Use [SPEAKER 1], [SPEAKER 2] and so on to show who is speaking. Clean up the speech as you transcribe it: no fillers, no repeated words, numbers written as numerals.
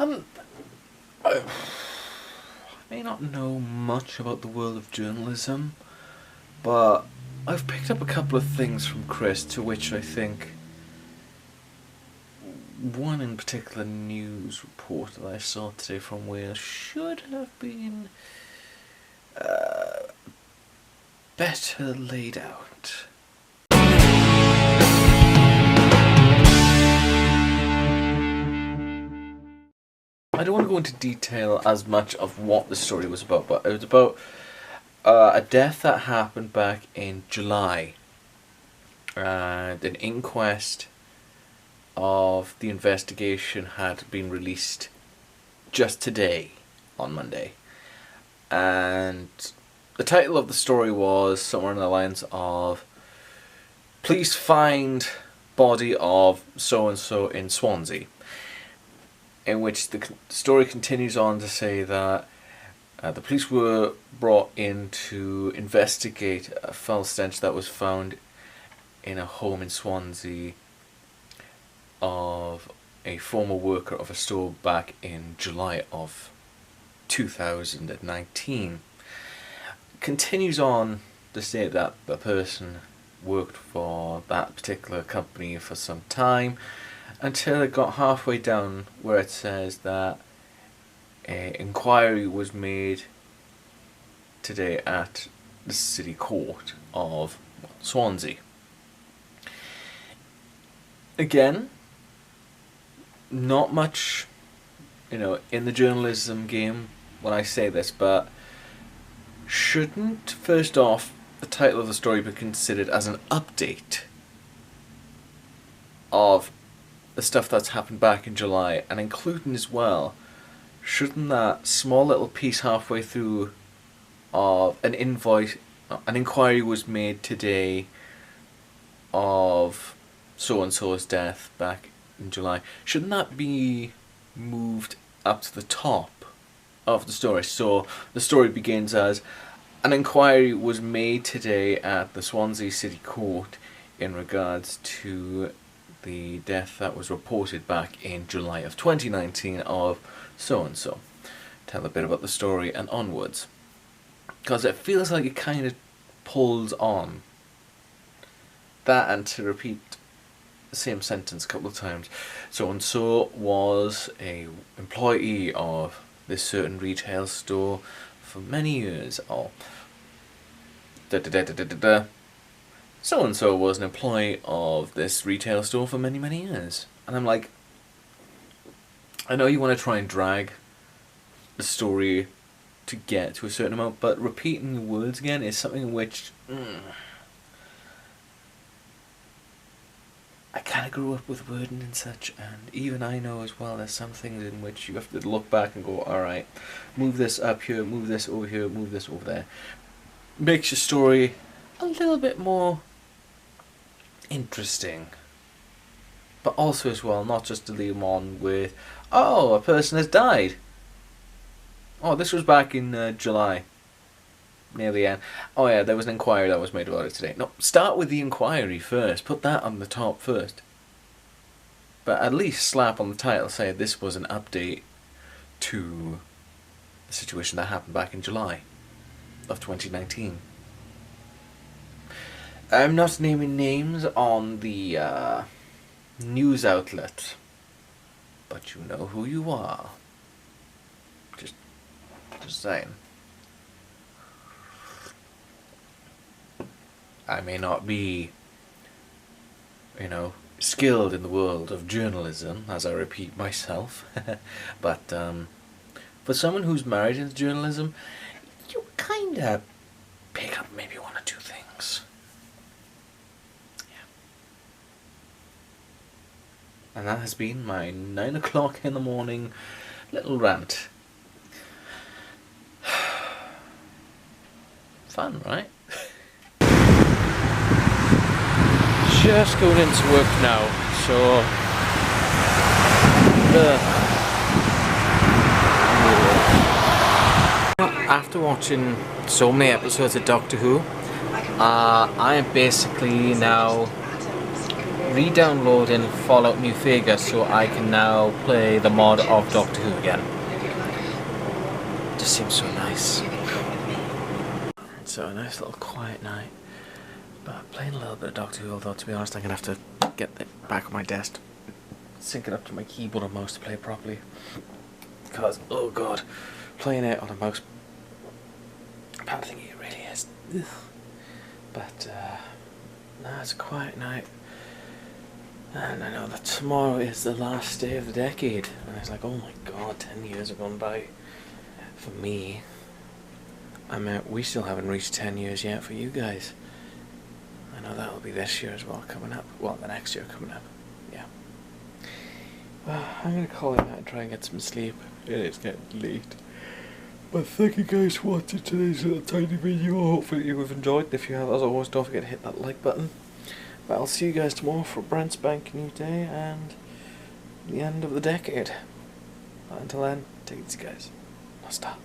[SPEAKER 1] Um, I may not know much about the world of journalism, but I've picked up a couple of things from Chris to which I think one in particular news report that I saw today from Wales should have been better laid out. I don't want to go into detail as much of what the story was about, but it was about a death that happened back in July, and an inquest of the investigation had been released just today, on Monday. And the title of the story was somewhere in the lines of "Police find body of so-and-so in Swansea," in which the story continues on to say that the police were brought in to investigate a foul stench that was found in a home in Swansea of a former worker of a store back in July of 2019. Continues on to say that the person worked for that particular company for some time, until it got halfway down where it says that an inquiry was made today at the City Court of Swansea. Again, not much, in the journalism game when I say this, but shouldn't, first off, the title of the story be considered as an update of the stuff that's happened back in July, and including as well, shouldn't that small little piece halfway through of an inquiry was made today of so-and-so's death back in July, shouldn't that be moved up to the top of the story? So the story begins as an inquiry was made today at the Swansea City Court in regards to the death that was reported back in July of 2019 of so-and-so. Tell a bit about the story and onwards. Because it feels like it kind of pulls on that, and to repeat the same sentence a couple of times. So-and-so was a employee of this certain retail store for many years. So-and-so was an employee of this retail store for many, many years. And I'm like, I know you want to try and drag the story to get to a certain amount, but repeating the words again is something which I kind of grew up with wording and such, and even I know as well there's some things in which you have to look back and go, alright, move this up here, move this over here, move this over there. Makes your story a little bit more interesting, but also as well, not just to leave them on with, oh, a person has died. Oh, this was back in July, near the end. Oh yeah, there was an inquiry that was made about it today. No, start with the inquiry first. Put that on the top first. But at least slap on the title, say this was an update to the situation that happened back in July of 2019. I'm not naming names on the news outlet, but you know who you are. Just saying. I may not be, skilled in the world of journalism, as I repeat myself, but for someone who's married into journalism, you kind of pick up maybe one or two things. Yeah. And that has been my 9 o'clock in the morning little rant. Fun, right? Just going into work now, so after watching so many episodes of Doctor Who, I am basically now
[SPEAKER 2] re-downloading Fallout New Vegas so I can now play the mod of Doctor Who again. Just seems so nice. So a nice little quiet night. But playing a little bit of Doctor Who, although to be honest I'm going to have to get it back on my desk, sync it up to my keyboard and mouse to play properly. Because, oh god, playing it on a mouse pad thingy, it really is. Ugh. But, no, it's a quiet night. And I know that tomorrow is the last day of the decade. And I was like, oh my god, 10 years have gone by. For me, I mean, we still haven't reached 10 years yet for you guys. I know that'll be this year as well coming up. Well, the next year coming up. Yeah. Well, I'm going to call it that and try and get some sleep. It is getting late. But thank you guys for watching today's little tiny video. Hopefully you've enjoyed. If you have, as always, don't forget to hit that like button. But I'll see you guys tomorrow for a brand spanking new day and the end of the decade. But until then, take it easy guys. No stop.